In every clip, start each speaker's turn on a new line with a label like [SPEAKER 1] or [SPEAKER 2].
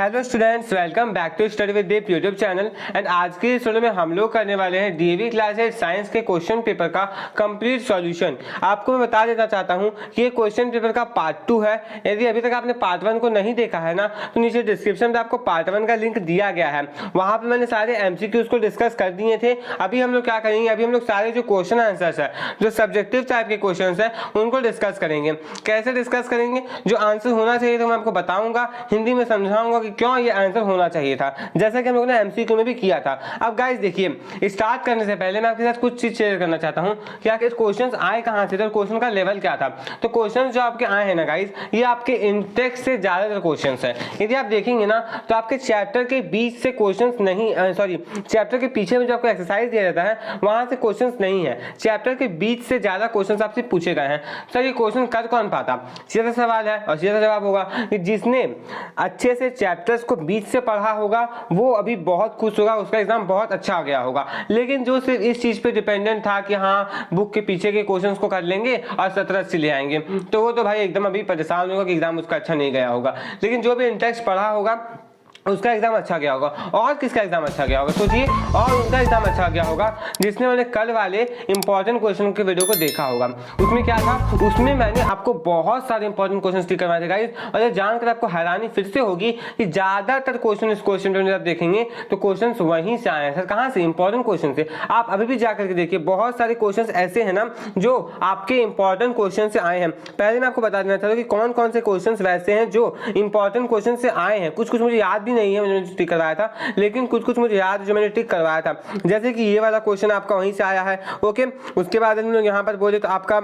[SPEAKER 1] Hello students, welcome back to study with Deep YouTube channel. And आज के इस video में हम लोग करने वाले हैं डीएवी क्लास 8 साइंस के क्वेश्चन पेपर का कंप्लीट सॉल्यूशन। आपको मैं बता देना चाहता हूं कि ये क्वेश्चन पेपर का पार्ट 2 है। यदि अभी तक आपने पार्ट 1 को नहीं देखा है ना, तो नीचे डिस्क्रिप्शन में आपको पार्ट 1 का लिंक दिया गया है। वहां पर मैंने सारे एमसीक्यूज को डिस्कस कर दिए थे। अभी हम लोग क्या करेंगे, अभी हम लोग सारे जो क्वेश्चन आंसर्स है, जो सब्जेक्टिव टाइप के क्वेश्चन है, उनको डिस्कस करेंगे। कैसे डिस्कस करेंगे, जो आंसर होना चाहिए तो मैं आपको बताऊंगा, हिंदी में समझाऊंगा कि क्यों ये आंसर होना चाहिए था, जैसा कि हम लोगों ने एमसीक्यू में भी किया था। अब गाइस देखिए, स्टार्ट करने से पहले मैं आपके साथ कुछ चीज शेयर करना चाहता हूं कि आखिर क्वेश्चंस आए कहां से थे, क्वेश्चन का लेवल क्या था। तो क्वेश्चंस जो आपके आए हैं ना गाइस, ये आपके इंटेक्स से ज्यादातर क्वेश्चंस है। यदि आप देखेंगे ना, तो आपके चैप्टर के बीच से क्वेश्चंस नहीं, चैप्टर के पीछे में जो आपको एक्सरसाइज दिया जाता है वहां से क्वेश्चंस नहीं है, चैप्टर के बीच से ज्यादा क्वेश्चंस आपसे पूछे गए हैं। सर ये क्वेश्चन कर कौन पाता, सीधा सवाल है और सीधा जवाब होगा कि जिसने अच्छे से चैप्टर्स को बीच से पढ़ा होगा वो अभी बहुत खुश होगा, उसका एग्जाम बहुत अच्छा आ गया होगा। लेकिन जो सिर्फ इस चीज पे डिपेंडेंट था कि हाँ बुक के पीछे के क्वेश्चंस को कर लेंगे और 1780 ले आएंगे, तो वो तो भाई एकदम अभी परेशान होगा कि एग्जाम उसका अच्छा नहीं गया होगा। लेकिन जो भी इंटेक्स्ट पढ़ा होगा उसका एग्जाम अच्छा गया होगा। और किसका एग्जाम अच्छा गया होगा सोचिए, और उनका एग्जाम अच्छा गया होगा जिसने मैंने कल वाले इंपॉर्टेंट क्वेश्चन के वीडियो को देखा होगा। उसमें क्या था, उसमें मैंने आपको बहुत सारे इंपॉर्टेंट क्वेश्चन टिक करवाए थे गाइस। और ये जानकर आपको हैरानी फिर से होगी कि ज्यादातर क्वेश्चन इस क्वेश्चन में आप देखेंगे तो क्वेश्चन वहीं से आए हैं। सर कहां से, इंपॉर्टेंट क्वेश्चन से। आप अभी भी जाकर के देखिए, बहुत सारे क्वेश्चन ऐसे हैं ना जो आपके इंपॉर्टेंट क्वेश्चन से आए हैं। पहले मैं आपको बता देना चाहता हूँ कि कौन कौन से क्वेश्चन वैसे हैं जो इंपॉर्टेंट क्वेश्चन से आए हैं। कुछ मुझे याद भी नहीं है मैंने टिक करवाया था, लेकिन कुछ मुझे याद जो मैंने टिक करवाया था। जैसे कि ये वाला क्वेश्चन आपका वहीं से आया है। ओके, उसके बाद हम लोग यहाँ पर बोले तो आपका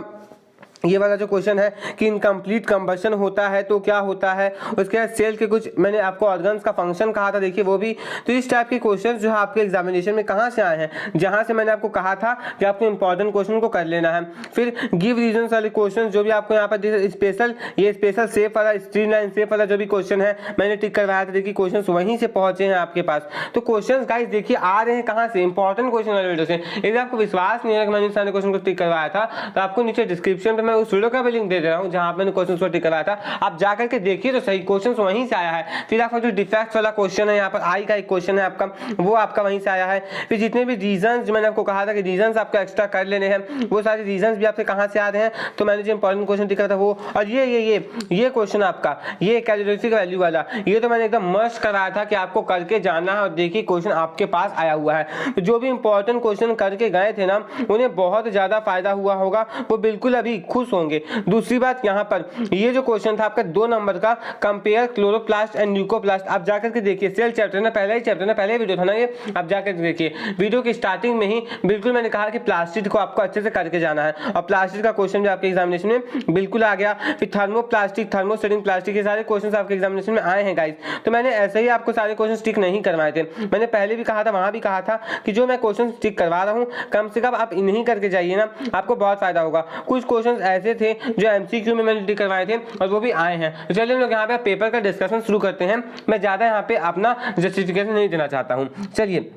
[SPEAKER 1] ये वाला जो क्वेश्चन है कि इनकम्प्लीट कंबशन होता है तो क्या होता है। उसके बाद सेल के कुछ मैंने आपको ऑर्गन्स का फंक्शन कहा था, देखिए वो भी। तो इस टाइप के क्वेश्चंस जो है आपके एग्जामिनेशन में कहाँ से आए हैं, जहाँ से मैंने आपको कहा था कि आपको इंपॉर्टेंट क्वेश्चन को कर लेना है। फिर गिव रीजंस वाले क्वेश्चन जो भी आपको यहाँ पर स्पेशल, ये स्पेशल शेप वाला, स्ट्रीम लाइन शेप वाला जो भी क्वेश्चन है मैंने टिक करवाया था। देखिए क्वेश्चन वहीं से पहुंचे हैं आपके पास। तो क्वेश्चन गाइस देखिए आ रहे हैं कहाँ से, इंपॉर्टेंट क्वेश्चन वाले वीडियो से। यदि आपको विश्वास नहीं है कि मैंने सारे क्वेश्चन को टिक करवाया था, तो आपको नीचे डिस्क्रिप्शन में उस वीडियो का भी लिंक दे रहा हूं जहां मैंने क्वेश्चन को टिक करवाया था। आप जाकर के देखिए तो सही, क्वेश्चन वहीं से आया है। फिर आपका जो डिफेक्ट वाला क्वेश्चन है, यहाँ पर आई का एक क्वेश्चन है आपका, वो आपका वहीं से आया है। फिर जितने भी रीजंस जो मैंने आपको कहा था कि रीजंस आपको एक्स्ट्रा कर लेने हैं, वो सारे रीजंस भी आपसे कहां से आ रहे हैं। तो मैंने जो इंपॉर्टेंट क्वेश्चन टिक करा था वो, और ये क्वेश्चन आपका, ये कैलोरीफिक वैल्यू वाला, ये तो मैंने एकदम मस्ट कराया था कि आपको करके जाना है। और देखिए क्वेश्चन आपके पास आया हुआ है। तो जो भी इंपॉर्टेंट क्वेश्चन करके गए थे ना, उन्हें बहुत ज्यादा फायदा हुआ होगा, वो बिल्कुल अभी खुश होंगे। दूसरी बात, यहाँ पर ये जो क्वेश्चन था आपका 2 नंबर का, कंपेयर क्लोरोप्लास्ट एंड ल्यूकोप्लास्ट, आप जाकर के देखिए। सेल चैप्टर ना, पहला ही चैप्टर ना, पहले वीडियो था ना ये, आप जाकर के देखिए। वीडियो की स्टार्टिंग में ही बिल्कुल मैंने कहा कि प्लास्टिक को आपको अच्छे से करके जाना है, और प्लास्टिक का क्वेश्चन भी आपके एग्जामिनेशन में बिल्कुल आ गया। फिर थर्मोप्लास्टिक, थर्मोस्टेटिक प्लास्टिक, ये सारे क्वेश्चन आपके एग्जामिनेशन में आए हैं गाइस। तो मैंने ऐसे ही आपको सारे क्वेश्चन टिक नहीं करवाए थे। मैंने पहले भी कहा था, वहां भी कहा था कि जो मैं क्वेश्चन टिक करवा रहा हूँ, कम से कम आप इन्हीं करके जाइए ना, आपको बहुत फायदा होगा। कुछ क्वेश्चन ऐसे थे जो एमसीक्यू में मैंने टिक करवाए थे और वो भी आए हैं। तो चलिए हम लोग यहाँ पे पेपर का डिस्कशन शुरू करते हैं। मैं ज्यादा यहाँ पे अपना जस्टिफिकेशन नहीं देना चाहता हूँ। चलिए,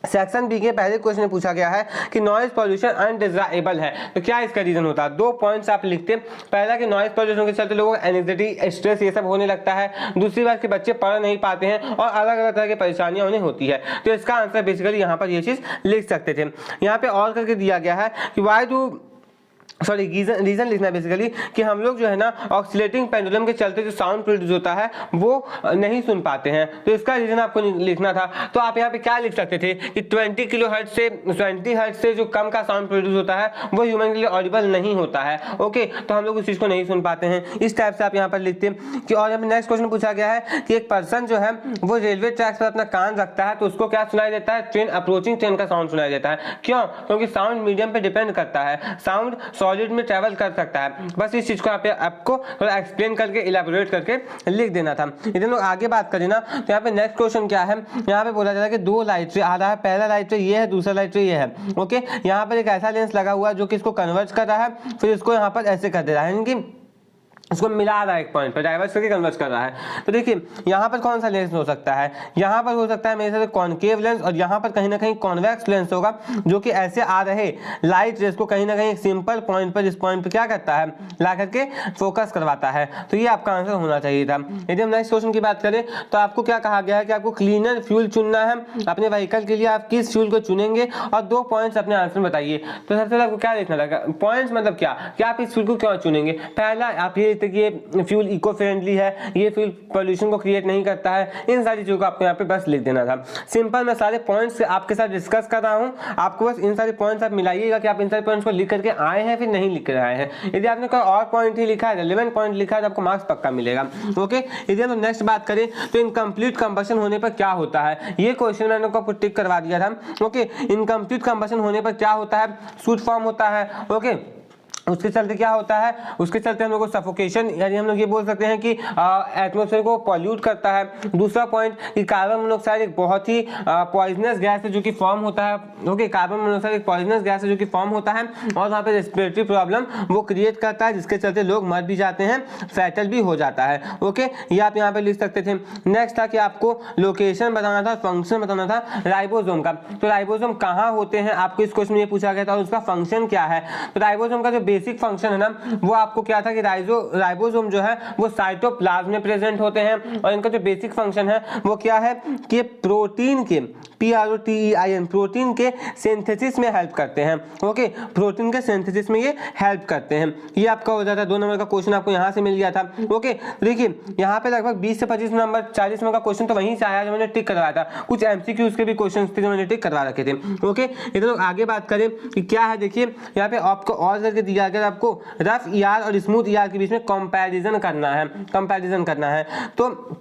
[SPEAKER 1] सेक्शन बी के पहले क्वेश्चन में पूछा गया है कि नॉइज पॉल्यूशन अनडिजायरेबल है, तो क्या इसका रीजन होता है। 2 पॉइंट्स आप लिखते हैं। पहला कि नॉइज पॉल्यूशन के चलते लोगों को एंजाइटी, स्ट्रेस, ये सब होने लगता है। दूसरी बात कि बच्चे पढ़ नहीं पाते हैं और अलग अलग तरह की परेशानियां उन्हें होती है। तो इसका आंसर बेसिकली यहाँ पर ये चीज लिख सकते थे। यहाँ पे और करके दिया गया है कि वाई डू रीजन लिखना है बेसिकली कि हम लोग जो है ना ऑक्सीलेटिंग पेंडुलम के चलते जो साउंड प्रोड्यूस होता है वो नहीं सुन पाते हैं। तो इसका रीजन आपको लिखना था। तो आप यहाँ पे क्या लिख सकते थे कि 20 किलोहर्ट्ज से 20 हर्ट्ज से जो कम का साउंड प्रोड्यूस होता है वो ह्यूमन के लिए ऑडिबल नहीं होता है। ओके, तो हम लोग उस चीज को नहीं सुन पाते हैं। इस टाइप से आप यहाँ पर लिखते हैं कि। और नेक्स्ट क्वेश्चन पूछा गया है कि एक पर्सन जो है वो रेलवे ट्रैक पर अपना कान रखता है तो उसको क्या सुनाई देता है, ट्रेन अप्रोचिंग ट्रेन का साउंड सुनाई देता है। क्यों, क्योंकि साउंड मीडियम पे डिपेंड करता है, साउंड सॉलिड में ट्रैवल कर सकता है। बस इस चीज को आपको थोड़ा एक्सप्लेन करके इलैबोरेट करके लिख देना था। इधर लोग आगे बात करें ना, तो यहाँ पे नेक्स्ट क्वेश्चन क्या है, यहाँ पे बोला जा रहा है कि 2 लाइट रे आ रहा है। पहला लाइट रे ये है, दूसरा लाइट रे ये है। ओके, यहाँ पर एक ऐसा लेंस लगा हुआ है जो कि इसको कन्वर्ट कर रहा है, फिर इसको यहाँ पर ऐसे कर दे रहा है, यानी कि उसको मिला रहा है एक पॉइंट पर, डाइवर्स करके कन्वर्ट कर रहा है। तो देखिए यहाँ पर कौन सा लेंस हो सकता है, यहाँ पर हो सकता है मेरे से कॉनकेव लेंस, और यहाँ पर कहीं ना कहीं कॉन्वेक्स लेंस होगा, जो कि ऐसे आ रहे लाइट रेस को कहीं ना कहीं सिंपल पॉइंट पर, इस पॉइंट पर क्या करता है, ला करके फोकस करवाता है। तो ये आपका आंसर होना चाहिए था। यदि हम नेक्स्ट क्वेश्चन की बात करें तो आपको क्या कहा गया है कि आपको क्लीनर फ्यूल चुनना है अपने व्हीकल के लिए, आप किस फ्यूल को चुनेंगे और 2 पॉइंट्स अपने आंसर में बताइए। तो सबसे पहले आपको क्या देखना रहेगा, पॉइंट्स मतलब क्या कि आप इस फ्यूल को क्यों चुनेंगे। पहला आप ये देखते कि ये फ्यूल इको फ्रेंडली है, ये फ्यूल पोल्यूशन को क्रिएट नहीं करता है, इन सारी चीजों को आपको यहाँ पे बस लिख देना था। सिंपल, मैं सारे पॉइंट्स आपके साथ डिस्कस कर रहा हूँ, आपको बस इन सारे पॉइंट्स आप मिलाइएगा कि आप इन सारे पॉइंट्स को लिख करके आए हैं फिर नहीं लिख कर आए हैं। यदि आपने कोई और पॉइंट ही लिखा है, रेलेवेंट पॉइंट लिखा है, तो आपको मार्क्स पक्का मिलेगा। ओके, यदि हम नेक्स्ट बात करें तो इनकम्प्लीट कंबशन होने पर क्या होता है, ये क्वेश्चन मैंने आपको टिक करवा दिया था। ओके, इनकम्प्लीट कंबशन होने पर क्या होता है, सूट फॉर्म होता है। ओके, उसके चलते क्या होता है, उसके चलते हम लोग को सफोकेशन, यानी हम लोग ये बोल सकते हैं कि एटमॉस्फेयर को पॉल्यूट करता है। दूसरा पॉइंट कि कार्बन मोनोऑक्साइड एक बहुत ही पॉइजनस गैस है जो कि फॉर्म होता है। ओके, कार्बन मोनोऑक्साइड एक पॉइजनस गैस है जो कि फॉर्म होता है और वहाँ पे रेस्पिरेटरी प्रॉब्लम वो क्रिएट करता है, जिसके चलते लोग मर भी जाते हैं, फैटल भी हो जाता है। ओके, ये आप यहाँ पे लिख सकते थे। नेक्स्ट था कि आपको लोकेशन बताना था, फंक्शन बताना था राइबोसोम का। तो राइबोसोम कहाँ होते हैं आपको इस क्वेश्चन में पूछा गया था और उसका फंक्शन क्या है। तो राइबोसोम का जो बेसिक फंक्शन है ना, वो आपको क्या था कि राइबोसोम जो है वो साइटोप्लाज्म में प्रेजेंट होते हैं, और इनका जो बेसिक फंक्शन है वो क्या है कि प्रोटीन के PROTEIN प्रोटीन के सिंथेसिस में हेल्प करते हैं। ओके, प्रोटीन के सिंथेसिस में ये हेल्प करते हैं। ये आपका हो जाता है 2 नंबर का क्वेश्चन, आपको यहाँ से मिल गया था। ओके, देखिए यहाँ पे लगभग 20 से 25 नंबर 40 नंबर का क्वेश्चन तो वहीं से आया जो मैंने टिक करवाया था। कुछ MCQs के भी क्वेश्चन थे जो मैंने टिक करवा रखे थे। ओके, इधर लोग आगे बात करें कि क्या है, देखिए यहाँ पे आपको और करके दिया गया, आपको रफ ER और स्मूथ ER के बीच में कंपैरिजन करना है। तो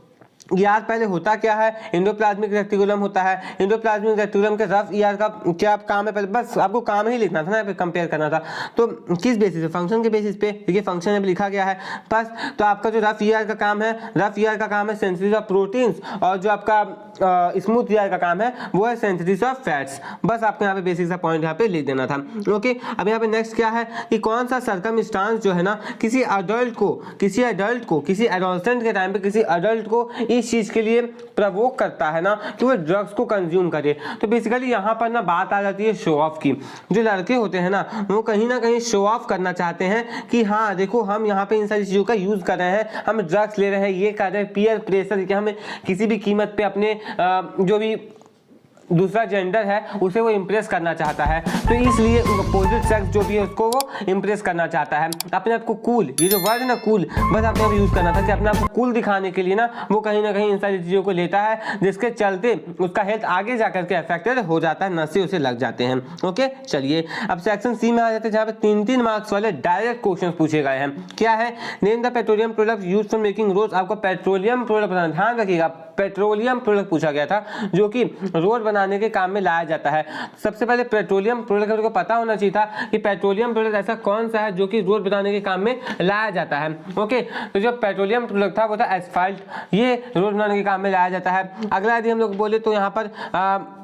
[SPEAKER 1] यार पहले होता क्या है, एंडोप्लाज्मिक रेटिकुलम होता है। एंडोप्लाज्मिक रेटिकुलम के रफ ER का क्या काम है, पहले बस आपको काम ही लिखना था ना, पे कंपेयर करना था। तो किस बेसिस पे, फंक्शन के बेसिस पे, देखिए फंक्शन में लिखा गया है बस। तो आपका जो रफ ER का काम है, सिंथेसिस ऑफ प्रोटीन्स, और जो आपका स्मूथ ER का काम है वो है सिंथेसिस ऑफ फैट्स। बस आपको यहाँ पे बेसिक सा पॉइंट यहाँ पे लिख देना था। ओके, अब यहाँ पे नेक्स्ट क्या है कि कौन सा सर्कमस्टांस जो है ना किसी एडल्ट को किसी एडोलसेंट के टाइम पे किसी एडल्ट को इस चीज के लिए प्रवोक करता है ना कि वो ड्रग्स को कंज्यूम करे। तो बेसिकली यहाँ पर ना बात आ जाती है शो ऑफ की। जो लड़के होते हैं ना वो कहीं ना कहीं शो ऑफ करना चाहते हैं कि हाँ देखो हम यहाँ पे इन सारी चीजों का यूज कर रहे हैं, हम ड्रग्स ले रहे हैं, ये कर रहे हैं, पीयर प्रेशर कि हमें किसी भी कीमत पे अपने जो भी दूसरा जेंडर है उसे वो इम्प्रेस करना चाहता है। तो इसलिए अपोजिट सेक्स जो भी है उसको वो इम्प्रेस करना चाहता है। अपने आप को कूल, ये जो वर्ड है ना कूल, बस आपने अब यूज करना था कि अपने आप को कूल दिखाने के लिए ना वो कहीं ना कहीं इन सारी चीजों को लेता है, जिसके चलते उसका हेल्थ आगे जाकर के अफेक्टेड हो जाता है, नशे उसे लग जाते हैं। ओके, चलिए अब सेक्शन सी में आ जाते हैं जहाँ पे 3-3 मार्क्स वाले डायरेक्ट क्वेश्चन पूछे गए हैं। क्या है, name the petroleum product use for making road. आपको पेट्रोलियम प्रोडक्ट बताना, ध्यान रखिएगा पेट्रोलियम प्रोडक्ट पूछा गया था जो कि रोड बनाने के काम में लाया जाता है। सबसे पहले पेट्रोलियम प्रोडक्ट को पता होना चाहिए था कि पेट्रोलियम प्रोडक्ट ऐसा कौन सा है जो कि रोड बनाने के काम में लाया जाता है। ओके, तो जो पेट्रोलियम प्रोडक्ट था वो था एस्फाल्ट, ये रोड बनाने के काम में लाया जाता है। अगला यदि हम लोग बोले तो यहाँ पर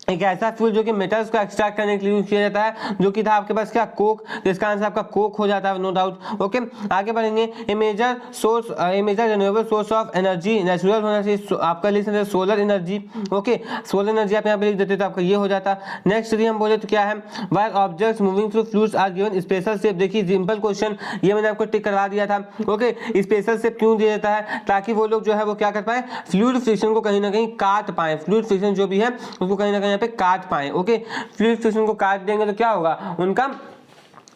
[SPEAKER 1] एक ऐसा फ्यूल जो कि मेटल्स को एक्सट्रैक्ट करने के लिए यूज किया जाता है, जो कि था आपके पास क्या, कोक। तो इसका आंसर आपका कोक हो जाता है, नो डाउट। ओके, आगे बढ़ेंगे। A major renewable source of energy natural होना चाहिए, आपका लिख सकते हैं solar energy. Okay, solar energy आप यहाँ पे लिख देते तो आपका ये हो जाता। नेक्स्ट यदि हम बोले तो क्या है, while objects moving through fluids are given special shape. देखिए सिंपल क्वेश्चन, ये मैंने आपको टिक करवा दिया था। ओके, स्पेशल शेप क्यों दिया जाता है, ताकि वो लोग जो है वो क्या कर पाए, फ्लूइड फ्रिक्शन को कहीं ना कहीं काट पाए, फ्लूइड फ्रिक्शन जो भी है उसको कहीं ना कहीं पे काट पाए। ओके, फ्लूइड फ्रिक्शन को काट देंगे तो क्या होगा, उनका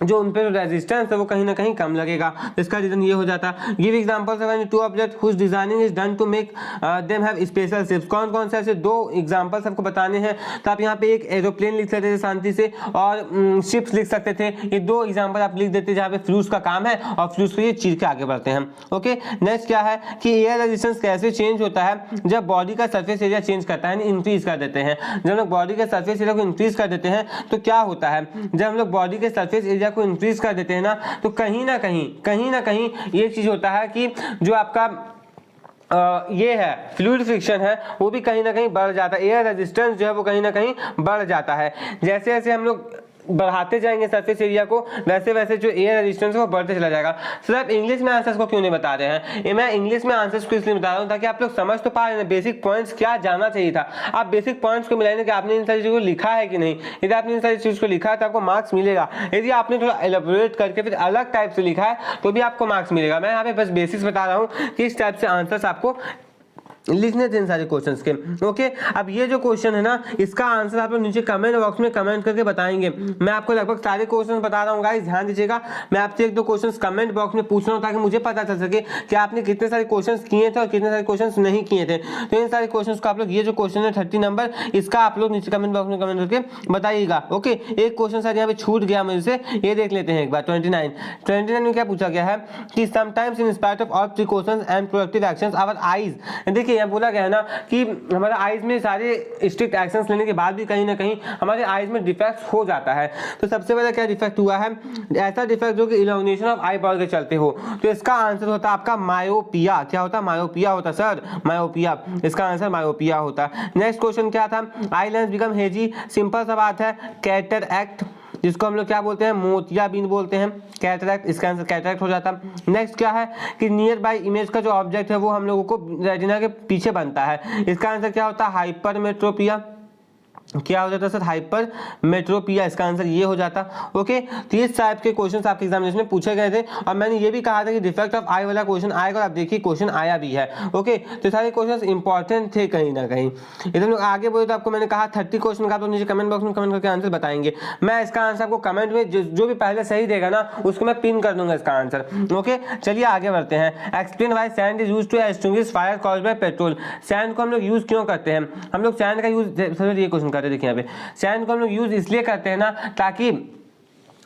[SPEAKER 1] जो उन पे रेजिस्टेंस है वो कहीं ना कहीं कम लगेगा। इसका रीजन ये हो जाता। Give examples of two objects whose designing is done to make them have special shapes. कौन कौन से ऐसे 2 एग्जांपल्स आपको बताने हैं। तो आप यहाँ पे एक एरोप्लेन लिख सकते थे शांति से, और शिप्स लिख सकते थे। ये 2 एग्जांपल आप लिख देते जहाँ पे फ्लूइड्स का काम है और फ्लूइड्स को ये चीर के आगे बढ़ते हैं। ओके, नेक्स्ट क्या है कि एयर रेजिस्टेंस कैसे चेंज होता है, जब बॉडी का सर्फेस एरिया चेंज करता है, इंक्रीज कर देते हैं। जब हम लोग बॉडी के सर्फेस एरिया को इंक्रीज कर देते हैं तो क्या होता है, जब हम लोग बॉडी के सर्फेस एरिया को इंक्रीज कर देते हैं ना तो कहीं ना कहीं ये चीज होता है कि जो आपका ये है फ्लूइड फ्रिक्शन है वो भी कहीं ना कहीं बढ़ जाता है, एयर रेजिस्टेंस जो है वो कहीं ना कहीं बढ़ जाता है। जैसे जैसे हम लोग बढ़ाते जाएंगे सरफेस एरिया को, वैसे वैसे जो एयर रेजिस्टेंस है वो बढ़ते चला जाएगा। सर आप इंग्लिश में आंसर्स को क्यों नहीं बता रहे हैं? मैं इंग्लिश में आंसर्स को इसलिए बता रहा हूँ ताकि आप लोग समझ तो पा रहे हैं बेसिक पॉइंट्स क्या जानना चाहिए था। आप बेसिक पॉइंट्स को मिलाएंगे कि आपने इन सारी चीज़ों को लिखा है कि नहीं। यदि आपने इन सारी चीज़ को लिखा है तो आपको मार्क्स मिलेगा। यदि आपने थोड़ा एलेबोरेट करके फिर अलग टाइप से लिखा है तो भी आपको मार्क्स मिलेगा। मैं यहाँ पे बस बेसिक्स बता रहा हूँ कि इस टाइप से आंसर्स आपको लिखने थे इन सारे क्वेश्चंस के। ओके, अब ये जो क्वेश्चन है ना, इसका आंसर आप लोग नीचे कमेंट बॉक्स में कमेंट करके बताएंगे। मैं आपको लगभग सारे क्वेश्चन बता रहा हूँ गाइस, ध्यान दीजिएगा। मैं आपसे एक दो क्वेश्चंस कमेंट बॉक्स में पूछ रहा हूँ ताकि मुझे पता चल सके कि आपने कितने सारे क्वेश्चंस किए थे और कितने सारे क्वेश्चंस नहीं किए थे। तो इन सारे क्वेश्चन को आप लोग, ये जो क्वेश्चन है 30 नंबर, इसका आप लोग नीचे कमेंट बॉक्स में कमेंट करके बताइएगा। ओके, एक क्वेश्चन सर यहाँ पे छूट गया मुझे से, ये देख लेते हैं एक बार। 29 में क्या पूछा गया है कि sometimes in spite of all precautions and productive actions our eyes. देखिए यहाँ बोला गया है ना कि हमारे आईज में सारे स्ट्रिक्ट एक्शंस लेने के बाद भी कहीं ना कहीं हमारे आईज में डिफेक्ट हो जाता है। तो सबसे पहले क्या डिफेक्ट हुआ है? ऐसा डिफेक्ट जो कि इलॉन्गेशन ऑफ आई बॉल के चलते हो। तो इसका आंसर होता है आपका मायोपिया। क्या होता है? मायोपिया होता सर, मायोपिया। इसका आंसर मायोपिया होता। नेक्स्ट क्वेश्चन क्या था? Eye lens become hazy. Simple सा बात है, कैटरैक्ट, जिसको हम लोग क्या बोलते हैं? मोतियाबिंद बोलते हैं, कैटरैक्ट। इसका आंसर कैटरैक्ट हो जाता। नेक्स्ट क्या है कि नियर बाय इमेज का जो ऑब्जेक्ट है वो हम लोगों को रेटिना के पीछे बनता है। इसका आंसर क्या होता है? हाइपरमेट्रोपिया। क्या हो जाता है सर? हाइपरमेट्रोपिया। इसका आंसर ये हो जाता। ओके, तो इस टाइप के क्वेश्चंस आपके एग्जामिनेशन में पूछे गए थे और मैंने ये भी कहा था कि डिफेक्ट ऑफ आई वाला क्वेश्चन आएगा और आप देखिए क्वेश्चन आया भी है। ओके, तो सारे क्वेश्चंस इंपॉर्टेंट थे कहीं ना कहीं। इधर लोग आगे बोले तो आपको मैंने कहा 30 क्वेश्चन का आप लोग नीचे कमेंट बॉक्स में कमेंट करके आंसर बताएंगे। मैं इसका आंसर आपको कमेंट में जो भी पहले सही देगा ना उसको मैं पिन कर दूंगा इसका आंसर। ओके, चलिए आगे बढ़ते हैं। Explain why sand is used to extinguish fire caused by petrol. Sand को हम लोग यूज क्यों करते हैं? हम लोग सैंड का यूज, ये क्वेश्चन करते हैं, देखिए यहाँ पे सैंड को हम लोग यूज इसलिए करते हैं ना ताकि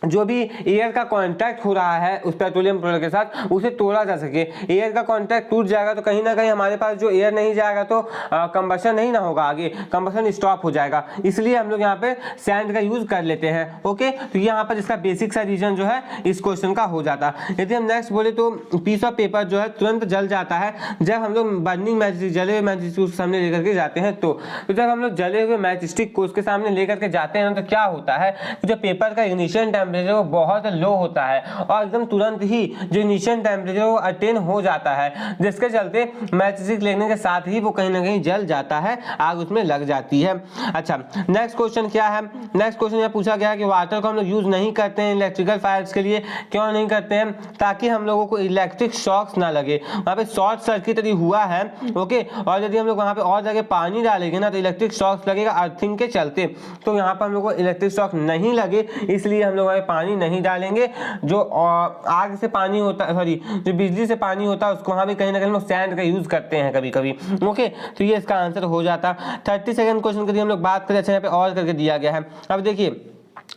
[SPEAKER 1] जो भी एयर का कांटेक्ट हो रहा है उस पेट्रोलियम प्रोडक्ट के साथ उसे तोड़ा जा सके। एयर का कांटेक्ट टूट जाएगा तो कहीं ना कहीं हमारे पास जो एयर नहीं जाएगा तो कंबशन नहीं ना होगा, आगे कंबशन स्टॉप हो जाएगा। इसलिए हम लोग यहाँ पे सैंड का यूज कर लेते हैं। ओके, तो यहाँ पर इसका बेसिक सा रीजन जो है इस क्वेश्चन का हो जाता। यदि हम नेक्स्ट बोले तो पीस ऑफ पेपर जो है तुरंत जल जाता है जब हम लोग बर्निंग मैच, जले हुए मैच स्टिक उसके सामने लेकर के जाते हैं। तो जब हम लोग जले हुए मैच स्टिक को उसके सामने लेकर के जाते हैं तो क्या होता है कि जो पेपर का इग्निशन टेम्परेचर वो बहुत लो होता है और एकदम तुरंत ही जो इग्निशन टेम्परेचर वो अटेन हो जाता है, जिसके चलते मैच स्टिक लेने के साथ ही वो कहीं ना कहीं जल जाता है, आग उसमें लग जाती है। अच्छा, नेक्स्ट क्वेश्चन क्या है? नेक्स्ट क्वेश्चन यह पूछा गया कि वाटर को हम लोग यूज नहीं करते हैं इलेक्ट्रिकल फायर्स के लिए। क्यों नहीं करते हैं? ताकि हम लोगों को इलेक्ट्रिक शॉक्स ना लगे। वहाँ पे शॉर्ट सर्किट यदि हुआ है, ओके, और यदि हम लोग वहाँ पे और जगह पानी डालेंगे ना तो इलेक्ट्रिक शॉक्स लगेगा अर्थिंग के चलते। तो यहाँ पर हम लोग को इलेक्ट्रिक शॉक नहीं लगे इसलिए हम लोग पानी नहीं डालेंगे। जो आग से पानी होता है, सॉरी, जो बिजली से पानी होता है उसको वहां भी कहीं ना कहीं लोग सैंड का यूज करते हैं कभी कभी। ओके, तो ये इसका आंसर हो जाता। 32nd क्वेश्चन की हम लोग बात करें, अच्छा यहाँ पे और करके दिया गया है। अब देखिए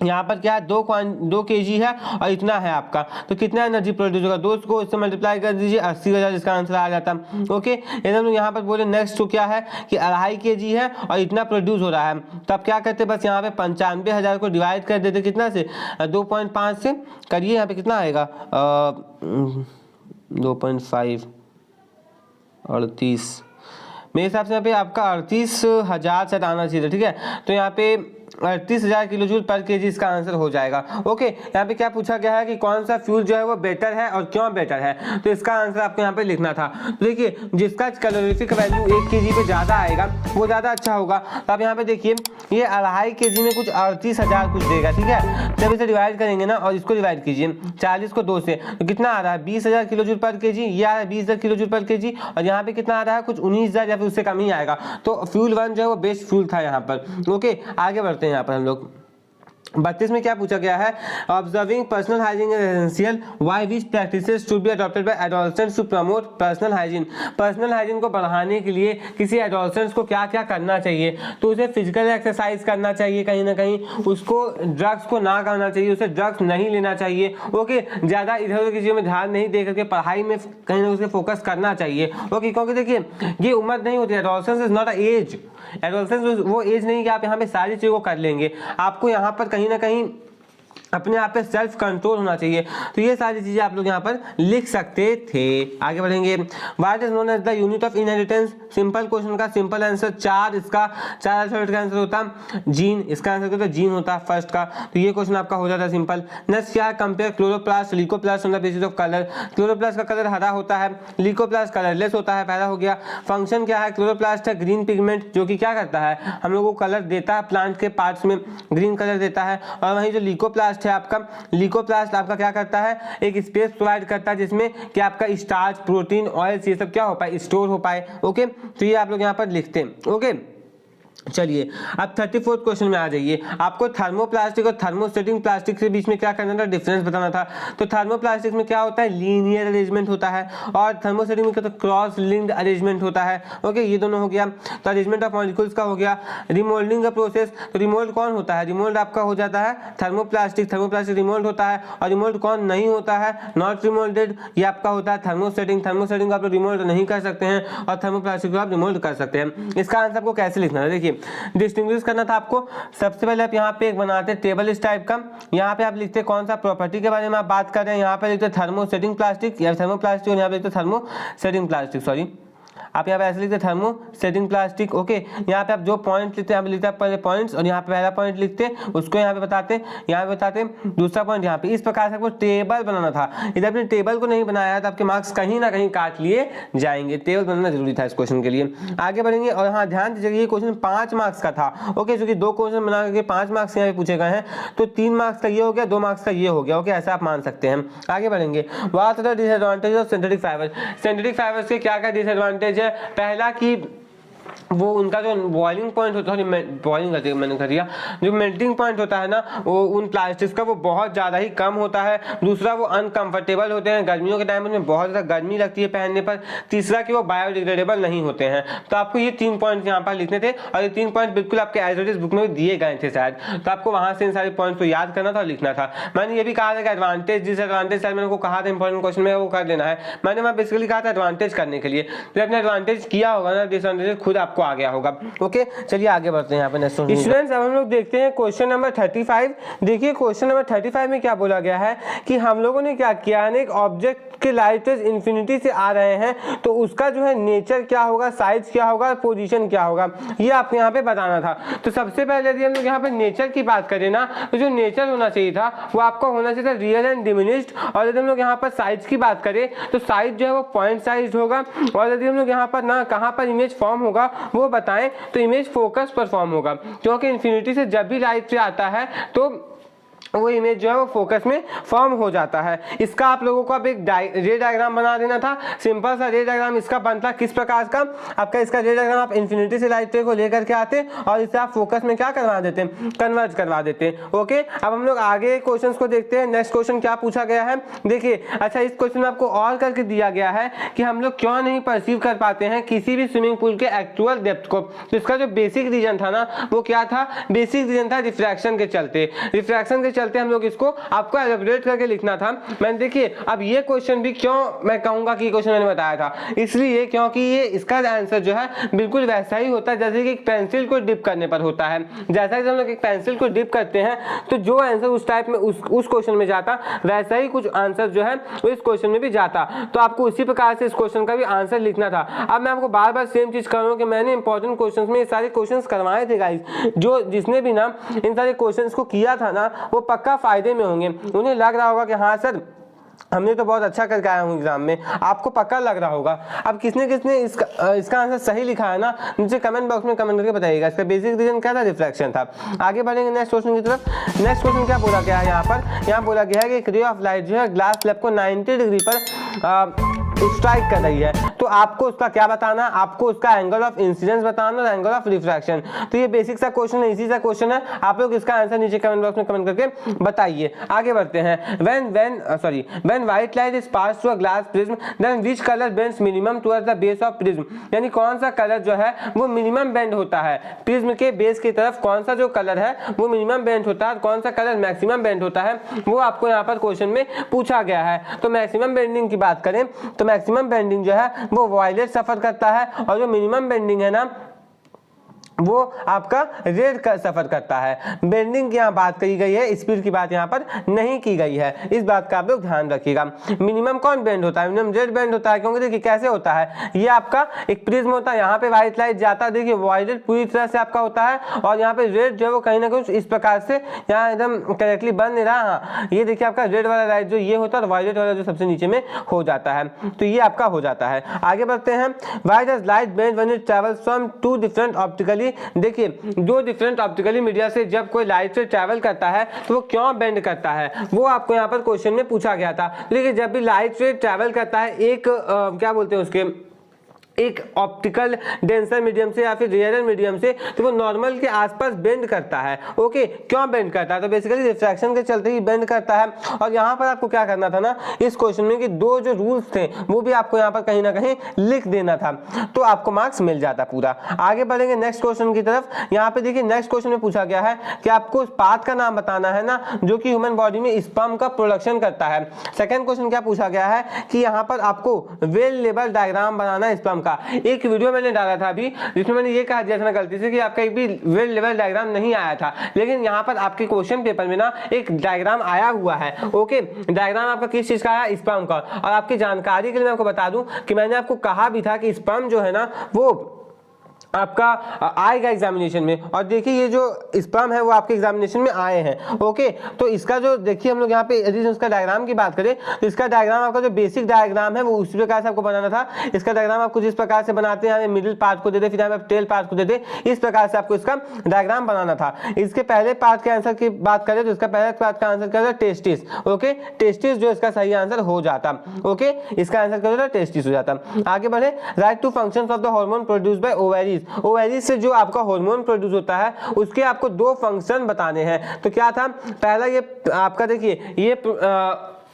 [SPEAKER 1] यहाँ पर क्या है, 2 kg है और इतना है आपका, तो कितना एनर्जी प्रोड्यूस होगा? 2 को इससे मल्टीप्लाई कर दीजिए, 80,000 इसका आंसर आ जाता। ओके, हम लोग यहाँ पर बोले नेक्स्ट तो क्या है कि 2.5 kg है और इतना प्रोड्यूस हो रहा है। तो आप क्या करते, बस यहाँ पे 95,000 को डिवाइड कर देते, कितना से? 2.5 से करिए, यहाँ पे कितना आएगा? 2.5 38, मेरे हिसाब से यहाँ पे आपका 38,000 से आना चाहिए। ठीक है, तो यहाँ पे 38,000 किलो जूल पर केजी इसका आंसर हो जाएगा। ओके, यहाँ पे क्या पूछा गया है कि कौन सा फ्यूल जो है वो बेटर है और क्यों बेटर है, तो इसका आंसर आपको यहाँ पे लिखना था। तो देखिए जिसका कैलोरीफिक वैल्यू 1 kg पे ज्यादा आएगा वो ज्यादा अच्छा होगा। तो आप यहाँ पे देखिए ये 2.5 kg में कुछ 38,000 कुछ देगा। ठीक है, जब इसे डिवाइड करेंगे ना और इसको डिवाइड कीजिए 40 को 2 से, तो कितना आ रहा है? 20,000 किलो जूल पर केजी। ये आ रहा है 20,000 किलो जूल पर केजी और यहाँ पे कितना आ रहा है? कुछ 19,000 या फिर उससे कम ही आएगा। तो फ्यूल 1 जो है वो बेस्ट फ्यूल था यहाँ पर। ओके, आगे बढ़ते हैं यहाँ पर हम लोग। 32 में क्या पूछा गया है? Observing personal hygiene is essential, why which practices should be adopted by adolescents to promote personal hygiene. Personal hygiene को बढ़ाने के लिए किसी एडोलसेंट्स को क्या क्या करना चाहिए? तो उसे फिजिकल एक्सरसाइज करना चाहिए, कहीं ना कहीं उसको ड्रग्स को ना करना चाहिए, उसे ड्रग्स नहीं लेना चाहिए। ओके, ज्यादा इधर उधर की चीजों में ध्यान नहीं दे करके पढ़ाई में कहीं ना कहीं फोकस करना चाहिए। ओके, क्योंकि देखिए ये उम्र नहीं होती, adolescence is not a age. Adolescence वो एज नहीं कि आप यहाँ पे सारी चीजों को कर लेंगे। आपको यहाँ पर कहीं ना कहीं अपने आप पे सेल्फ कंट्रोल होना चाहिए। तो ये सारी चीजें आप लोग यहाँ पर लिख सकते थे। आगे बढ़ेंगे, what is known as the unit of inheritance. Simple question का सिंपल आंसर 4, इसका 4 अल्फाबेट का आंसर होता जीन, इसका आंसर होता जीन होता फर्स्ट का। तो ये क्वेश्चन आपका हो जाता है सिंपल। नेक्स्ट क्या, compare chloroplast leucoplast on the basis of colour. Chloroplast का कलर हरा होता है, ल्यूकोप्लास्ट कलरलेस होता है, पहला हो गया। फंक्शन क्या है, क्लोरोप्लास्ट है ग्रीन पिगमेंट जो कि क्या करता है, हम लोगों को कलर देता है, प्लांट के पार्ट्स में ग्रीन कलर देता है। और वहीं जो ल्यूकोप्लास्ट है आपका, ल्यूकोप्लास्ट आपका क्या करता है, एक स्पेस प्रोवाइड करता है जिसमें कि आपका स्टार्च, प्रोटीन, ऑयल्स ये सब क्या हो पाए, स्टोर हो पाए। ओके, तो ये आप लोग यहाँ पर लिखते हैं। ओके, चलिए अब 34th क्वेश्चन में आ जाइए। आपको थर्मोप्लास्टिक और थर्मोस्टेटिक प्लास्टिक के बीच में क्या करना था, डिफरेंस बताना था। तो थर्मोप्लास्टिक में क्या होता है, लीनियर अरेंजमेंट होता है, और थर्मोस्टेटिक में क्या होता है, क्रॉस लिंक्ड अरेंजमेंट होता है। ओके, ये दोनों हो गया। तो अरेंजमेंट ऑफ मॉलिक्यूल्स का हो गया। रिमोल्डिंग का प्रोसेस, तो रिमोल्ड कौन होता है, रिमोल्ड आपका हो जाता है थर्मोप्लास्टिक, थर्मोप्लास्टिक रिमोल्ड होता है। और रिमोल्ड कौन नहीं होता है, नॉट रिमोल्डेड, ये आपका होता है थर्मोस्टेटिक। थर्मोस्टेटिक आप रिमोल्ड नहीं कर सकते हैं और थर्मोप्लास्टिक को आप रिमोल्ड कर सकते हैं। इसका आंसर आपको कैसे लिखना है, देखिए डिस्टिंग्विश करना था आपको। सबसे पहले आप यहाँ पे एक बनाते हैं टेबल इस टाइप का। यहाँ पे आप लिखते हैं कौन सा प्रॉपर्टी के बारे में आप बात कर रहे हैं। यहाँ पे लिखते हैं थर्मोस्टेटिक प्लास्टिक या थर्मोप्लास्टिक, और यहाँ पे लिखते हैं थर्मोस्टेटिक प्लास्टिक, सॉरी आप यहाँ पे ऐसे लिखते हैं थर्मोस्टेटिक प्लास्टिक। ओके, यहाँ पे आप जो पॉइंट लिखते हैं, यहाँ पे लिखते हैं पहले पॉइंट्स, और यहाँ पे पहला पॉइंट लिखते हैं उसको यहाँ पे बताते हैं, यहाँ पे बताते हैं दूसरा पॉइंट यहाँ पे। इस प्रकार से आपको टेबल बनाना था। इधर अपने टेबल को नहीं बनाया तो आपके मार्क्स कहीं ना कहीं काट लिए जाएंगे। टेबल बनाना जरूरी था इस क्वेश्चन के लिए। आगे बढ़ेंगे, और हाँ ध्यान दीजिएगा ये क्वेश्चन 5 मार्क्स का था। ओके, क्योंकि 2 क्वेश्चन बना करके 5 मार्क्स यहाँ पे पूछे गए हैं, तो 3 मार्क्स का ये हो गया, 2 मार्क्स का ये हो गया। ओके, ऐसा आप मान सकते हैं। आगे बढ़ेंगे, what are the disadvantage of synthetic fibre. Synthetic fibres के क्या क्या डिसएडवांटेज है। पहला कि वो उनका जो बॉइलिंग पॉइंट होता है, बॉइलिंग करती है मैंने कर दिया, जो मेल्टिंग पॉइंट होता है ना वो उन प्लास्टिक्स का वो बहुत ज़्यादा ही कम होता है। दूसरा वो अनकंफर्टेबल होते हैं, गर्मियों के टाइम में बहुत ज़्यादा गर्मी लगती है पहनने पर। तीसरा कि वो बायोडिग्रेडेबल नहीं होते हैं। तो आपको ये 3 पॉइंट यहाँ पर लिखने थे, और ये 3 पॉइंट बिल्कुल आपके एज इट इज बुक में दिए गए थे शायद, तो आपको वहाँ से इन सारे पॉइंट को याद करना था और लिखना था। मैंने ये भी कहा था कि एडवांटेज डिसएडवांटेज शायद मैंने को कहा था इंपॉर्टेंट क्वेश्चन में वो कर देना है। मैंने वहाँ बेसिकली कहा था एडवांटेज करने के लिए, तो अपने एडवांटेज किया होगा ना, डिसएडवांटेज खुद आपको आ गया होगा। ओके, चलिए आगे बढ़ते हैं यहाँ पे नेक्स्ट स्टूडेंट्स। अब हम लोग देखते हैं क्वेश्चन नंबर 35। देखिए क्वेश्चन नंबर 35 में क्या बोला गया है कि हम लोगों ने क्या किया है, एक ऑब्जेक्ट के लाइट रेज इंफिनिटी से आ रहे हैं, तो उसका जो है नेचर क्या होगा, साइज क्या होगा, पोजीशन क्या होगा, ये आपको यहाँ पे बताना था। तो सबसे पहले यदि हम लोग यहाँ पे नेचर की बात करें ना, तो जो नेचर होना चाहिए था वो आपका होना चाहिए था रियल एंड डिमिनिश्ड। और यदि हम लोग यहाँ पर साइज की बात करें तो साइज जो है वो पॉइंट साइज होगा। और यदि हम लोग यहाँ पर ना कहाँ पर इमेज फॉर्म होगा वो बताएं, तो इमेज फोकस पर फॉर्म होगा, क्योंकि इन्फिनिटी से जब भी लाइट से आता है तो वो इमेज जो है वो फोकस में फॉर्म हो जाता है। इसका आप लोगों को अब एक रे डायग्राम बना देना था। सिंपल सा रे डायग्राम इसका बनता किस प्रकार का, आपका इसका रे डायग्राम आप इन्फिनिटी से लाइट रे को लेकर के आते और इसे आप फोकस में क्या करवा देते हैं, कन्वर्ज करवा देते हैं। ओके, अब हम लोग आगे क्वेश्चन को देखते हैं। नेक्स्ट क्वेश्चन क्या पूछा गया है, देखिए। अच्छा, इस क्वेश्चन में आपको और करके दिया गया है कि हम लोग क्यों नहीं परसीव कर पाते हैं किसी भी स्विमिंग पूल के एक्चुअल डेप्थ को। तो इसका जो बेसिक रीजन था ना वो क्या था, बेसिक रीजन था रिफ्रैक्शन के चलते। रिफ्रैक्शन के चलते हम लोग इसको आपको एलैबोरेट करके लिखना था। मैंने देखिए अब ये क्वेश्चन भी क्यों मैं कहूंगा कि क्वेश्चन मैंने बताया था, इसलिए क्योंकि ये इसका आंसर जो है बिल्कुल वैसा ही होता है जैसे कि एक पेंसिल को डिप करने पर होता है। जैसा कि हम लोग एक पेंसिल को डिप करते हैं तो जो आंसर उस टाइप में उस क्वेश्चन में जाता, वैसा ही कुछ आंसर जो है वो इस क्वेश्चन में भी जाता। तो आपको उसी प्रकार से इस क्वेश्चन का भी आंसर लिखना था। अब मैं आपको बार बार सेम चीज कर रहा हूँ कि मैंने इंपॉर्टेंट क्वेश्चन में ये सारे क्वेश्चन करवाए थे गाइस। जो जिसने भी ना इन सारे क्वेश्चन को किया था ना वो पक्का फायदे में होंगे। उन्हें लग रहा होगा कि हाँ सर हमने तो बहुत अच्छा करके आया हूँ एग्जाम में, आपको पक्का लग रहा होगा। अब किसने किसने इसका आंसर सही लिखा है ना, नीचे कमेंट बॉक्स में कमेंट करके बताइएगा। इसका बेसिक रीजन क्या था, रिफ्लेक्शन था। आगे बढ़ेंगे नेक्स्ट क्वेश्चन की तरफ। नेक्स्ट क्वेश्चन क्या बोला गया है यहाँ पर, यहाँ बोला गया है कि एक रे ऑफ लाइट जो है ग्लास स्लैब को 90 डिग्री पर स्ट्राइक कर रही है, तो आपको उसका क्या बताना, आपको उसका एंगल ऑफ इंसिडेंस बताना और एंगल ऑफ रिफ्रैक्शन। तो ये बेसिक सा क्वेश्चन है, इसी सा क्वेश्चन है। आप लोग इसका आंसर नीचे कमेंट बॉक्स में कमेंट करके बताइए। आगे बढ़ते हैं। When white light is pass through a glass prism then which colour bends minimum towards the base of prism. यानी कौन सा कलर जो है वो मिनिमम बेंड होता है प्रिज्म के बेस की तरफ, कौन सा जो कलर है वो मिनिमम बेंड होता है, कौन सा कलर मैक्सिमम बेंड होता है, वो आपको यहाँ पर क्वेश्चन में पूछा गया है। तो मैक्सिमम बेंडिंग की बात करें तो मैक्सिमम बेंडिंग जो है वो वायलेट सफर करता है, और जो मिनिमम बेंडिंग है ना वो आपका रेट का सफर करता है। बेंडिंग की यहाँ बात करी गई है, स्पीड की बात यहाँ पर नहीं की गई है, इस बात का आप लोग ध्यान रखिएगा। मिनिमम कौन बेंड होता है? मिनिमम रेट बेंड होता है, क्योंकि देखिए कैसे होता है, ये आपका एक प्रिज्म होता है, यहाँ पे व्हाइट लाइट जाता है, देखिए वायलेट पूरी तरह से आपका होता है, और यहाँ पे रेड जो है वो कहीं ना कहीं इस प्रकार से यहाँ एकदम करेक्टली बन नहीं रहा। हाँ, ये देखिए आपका रेड वाला लाइट जो ये होता है और वायलेट वाला जो सबसे नीचे में हो जाता है, तो ये आपका हो जाता है। आगे बढ़ते हैं। Why does light bend when it travels from two different optically? देखिए दो डिफरेंट ऑप्टिकली मीडिया से जब कोई लाइट से ट्रैवल करता है तो वो क्यों बेंड करता है, वो आपको यहाँ पर क्वेश्चन में पूछा गया था। देखिए जब भी लाइट से ट्रैवल करता है एक क्या बोलते हैं उसके, एक ऑप्टिकल डेंसर मीडियम से या फिर रेयर मीडियम से, तो वो नॉर्मल के आसपास बेंड करता है। ओके, क्यों बेंड करता है? तो बेसिकली रिफ्रैक्शन के चलते ही बेंड करता है। और यहाँ पर आपको क्या करना था ना इस क्वेश्चन में कि दो जो रूल्स थे वो भी आपको यहाँ पर कहीं ना कहीं लिख देना था, तो आपको मार्क्स मिल जाता पूरा। आगे बढ़ेंगे नेक्स्ट क्वेश्चन की तरफ। यहाँ पे देखिए नेक्स्ट क्वेश्चन में पूछा गया है कि आपको उस पाथ का नाम बताना है ना जो कि ह्यूमन बॉडी में स्पर्म का प्रोडक्शन करता है। सेकेंड क्वेश्चन क्या पूछा गया है कि यहाँ पर आपको वेल लेवल डायग्राम बनाना है स्पर्म का। एक वीडियो मैंने डाला था अभी जिसमें मैंने ये कहा दिया था ना गलती से कि आपका एक भी वेल लेवल डायग्राम नहीं आया था, लेकिन यहाँ पर आपके क्वेश्चन पेपर में ना एक डायग्राम आया हुआ है। ओके, डायग्राम आपका किस चीज का आया? स्पर्म का। और आपकी जानकारी के लिए मैं आपको बता दूं कि मैंने आपको कहा भी था कि स्पर्म जो है ना वो आपका आएगा एग्जामिनेशन में, और देखिए ये जो स्पर्म है वो आपके एग्जामिनेशन में आए हैं। ओके, तो इसका जो देखिए हम लोग यहाँ पे यदि इसका डायग्राम की बात करें तो इसका डायग्राम आपका जो बेसिक डायग्राम है वो उसी प्रकार से आपको बनाना था। इसका डायग्राम आपको जिस प्रकार से बनाते हैं, मिडिल पार्ट को दे दे, फिर यहाँ पे टेल पार्ट को दे दे, इस प्रकार से आपको इसका डायग्राम बनाना था। इसके पहले पार्ट के आंसर की बात करें तो इसका पहले पार्ट का आंसर क्या होता है? टेस्टिस। ओके, टेस्टिस जो इसका सही आंसर हो जाता। ओके, इसका आंसर क्या होता है? टेस्टिस हो जाता। आगे बढ़े। Write two functions of the hormone produced by ovaries. Ovaries से जो आपका हार्मोन प्रोड्यूस होता है उसके आपको दो फंक्शन बताने हैं। तो क्या था? पहला ये आपका देखिए ये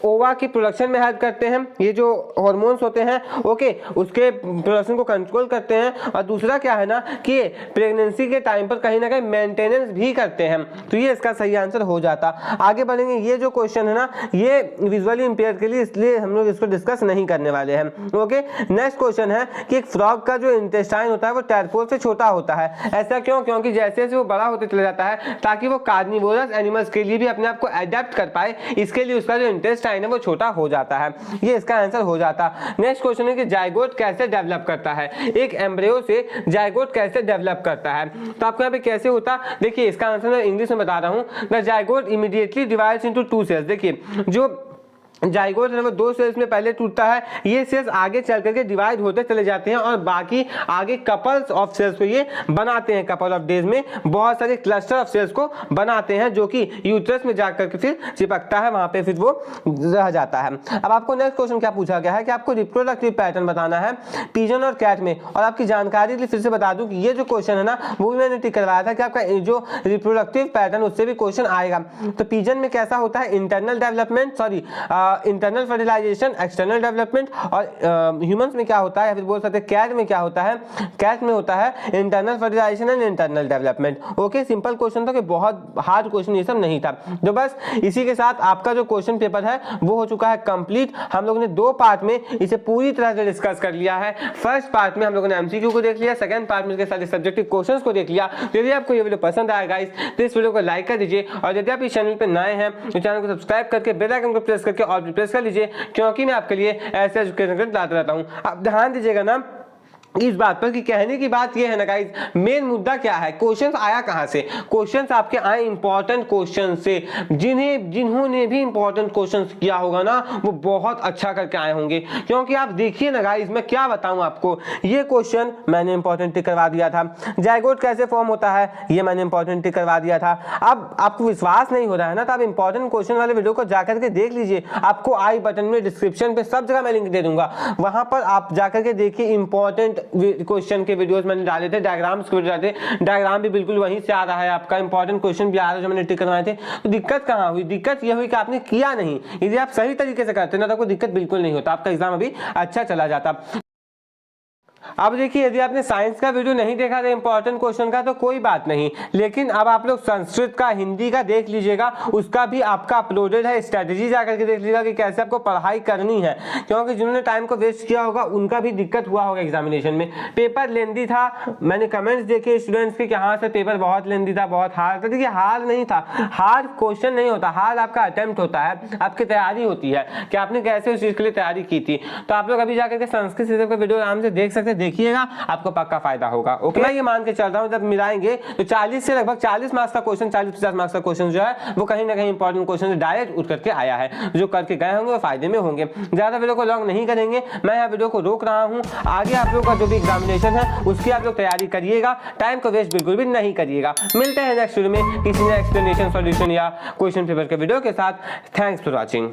[SPEAKER 1] ओवा की प्रोडक्शन में हेल्प करते हैं, ये जो हार्मोन्स होते हैं ओके उसके प्रोडक्शन को कंट्रोल करते हैं, और दूसरा क्या है ना कि प्रेगनेंसी के टाइम पर कहीं ना कहीं मेंटेनेंस भी करते हैं, तो ये इसका सही आंसर हो जाता। आगे बढ़ेंगे। ये जो क्वेश्चन है ना ये विजुअली इंपेयर के लिए, इसलिए हम लोग इसको डिस्कस नहीं करने वाले हैं। ओके, नेक्स्ट क्वेश्चन है कि एक फ्रॉग का जो इंटेस्टाइन होता है वो टैडपोल से छोटा होता है, ऐसा क्यों? क्योंकि जैसे जैसे वो बड़ा होते चला जाता है ताकि वो कार्निवोरस एनिमल्स के लिए भी अपने आप को एडेप्ट कर पाए, इसके लिए उसका जो इंटेस्टाइन है वो छोटा हो जाता है, ये इसका आंसर हो जाता। नेक्स्ट क्वेश्चन है कि जाइगोट कैसे डेवलप करता है? एक एम्ब्रियो से जाइगोट कैसे डेवलप करता है? तो आपको यहाँ पे कैसे होता, देखिए इसका आंसर मैं इंग्लिश में बता रहा हूँ। The zygote immediately divides into two cells. देखिए जो जाइगोट है वो दो सेल्स में पहले टूटता है, ये सेल्स आगे चल करके डिवाइड होते चले जाते हैं और बाकी आगे कपल्स ऑफ सेल्स को ये बनाते हैं। कपल ऑफ डेज में बहुत सारे क्लस्टर ऑफ सेल्स को बनाते हैं जो कि यूट्रस में जाकर के फिर चिपकता है, वहां पे फिर वो रह जाता है। अब आपको नेक्स्ट क्वेश्चन क्या पूछा गया है कि आपको रिप्रोडक्टिव पैटर्न बताना है पिजन और कैट में। और आपकी जानकारी के लिए फिर से बता दूं कि ये जो क्वेश्चन है ना वो भी मैंने टिक करवाया था कि आपका जो रिप्रोडक्टिव पैटर्न उससे भी क्वेश्चन आएगा। तो पिजन में कैसा होता है? Internal development, sorry internal fertilisation, external development. और ह्यूमंस में क्या होता है या फिर बोल सकते हैं कैट में क्या होता है? कैट में होता है internal fertilisation and internal development. Okay, simple question था कि बहुत हार्ड क्वेश्चन ये सब नहीं था। तो बस इसी के साथ आपका जो क्वेश्चन पेपर है वो हो चुका है कंप्लीट। हम लोगों ने दो पार्ट में इसे पूरी तरह से डिस्कस कर लिया है। फर्स्ट पार्ट में हम लोगों ने एमसीक्यू को देख लिया, सेकंड पार्ट में इसके साथ सब्जेक्टिव क्वेश्चंस को देख लिया। तो यदि आपको ये वीडियो पसंद आया गाइस तो इस वीडियो को लाइक कर दीजिए, और यदि आप इस चैनल पर नए हैं तो चैनल को सब्सक्राइब करके बेल आइकन को प्रेस करके और प्रेस कर लीजिए, क्योंकि मैं आपके लिए ऐसे एजुकेशन लाता रहता हूं। आप ध्यान दीजिएगा ना इस बात पर कि कहने की बात यह है ना गाइस, मेन मुद्दा क्या है? क्वेश्चंस आया कहां से? क्वेश्चंस आपके आए इंपॉर्टेंट क्वेश्चन से। जिन्होंने भी इंपॉर्टेंट क्वेश्चंस किया होगा ना वो बहुत अच्छा करके आए होंगे, क्योंकि आप देखिए ना गाइस मैं क्या बताऊं आपको, ये क्वेश्चन मैंने इंपॉर्टेंट टिक करवा दिया था। जाइगोट कैसे फॉर्म होता है ये मैंने इंपॉर्टेंट टिक करवा दिया था। अब आपको विश्वास नहीं हो रहा है ना तो आप इंपॉर्टेंट क्वेश्चन वाले वीडियो को जाकर के देख लीजिए, आपको आई बटन में डिस्क्रिप्शन पे सब जगह मैं लिंक दे दूंगा, वहां पर आप जाकर के देखिए इंपॉर्टेंट क्वेश्चन के वीडियोस मैंने डाले थे, डायग्राम्स के वीडियो डाले थे, डायग्राम भी बिल्कुल वहीं से आ रहा है, आपका इंपॉर्टेंट क्वेश्चन भी आ रहा है जो मैंने टिक करवाए थे। तो दिक्कत कहाँ हुई? दिक्कत यह हुई कि आपने किया नहीं। यदि आप सही तरीके से करते ना तो कोई दिक्कत बिल्कुल नहीं होता, आपका एग्जाम अभी अच्छा चला जाता। अब देखिए, यदि आपने साइंस का वीडियो नहीं देखा था इंपॉर्टेंट क्वेश्चन का तो कोई बात नहीं, लेकिन अब आप लोग संस्कृत का, हिंदी का देख लीजिएगा, उसका भी आपका अपलोडेड है, स्ट्रेटेजी जाकर के देख लीजिएगा कि कैसे आपको पढ़ाई करनी है, क्योंकि जिन्होंने टाइम को वेस्ट किया होगा उनका भी दिक्कत हुआ होगा एग्जामिनेशन में। पेपर लेंदी था, मैंने कमेंट्स देखे स्टूडेंट्स के कि हाँ सर पेपर बहुत लेंदी था, बहुत हार्ड था। देखिए हार्ड नहीं था, हार्ड क्वेश्चन नहीं होता, हार्ड आपका अटेम्प्ट होता है, आपकी तैयारी होती है कि आपने कैसे उस चीज के लिए तैयारी की थी। तो आप लोग अभी जाकर के संस्कृत सीजन का वीडियो आराम से देख सकते हैं, देखिएगा आपको पक्का फायदा होगा। ओके, मैं ये मान के चल रहा हूँ जब मिलाएंगे तो 40 से लगभग 40 मार्क्स का क्वेश्चन, 40-50 मार्क्स का क्वेश्चन जो है वो कहीं ना कहीं इंपॉर्टेंट क्वेश्चन डायरेक्ट उठ करके आया है। जो करके गए होंगे वो फायदे में होंगे। ज्यादा वीडियो को लॉन्ग नहीं करेंगे, मैं यहाँ वीडियो को रोक रहा हूँ। आगे आप लोग का जो भी एग्जामिनेशन है उसकी आप लोग तैयारी करिएगा, टाइम को वेस्ट बिल्कुल भी नहीं करिएगा। मिलते हैं नेक्स्ट वीडियो में किसी ने एक्सप्लेनेशन, सॉल्यूशन या क्वेश्चन पेपर के वीडियो के साथ। Thanks for watching.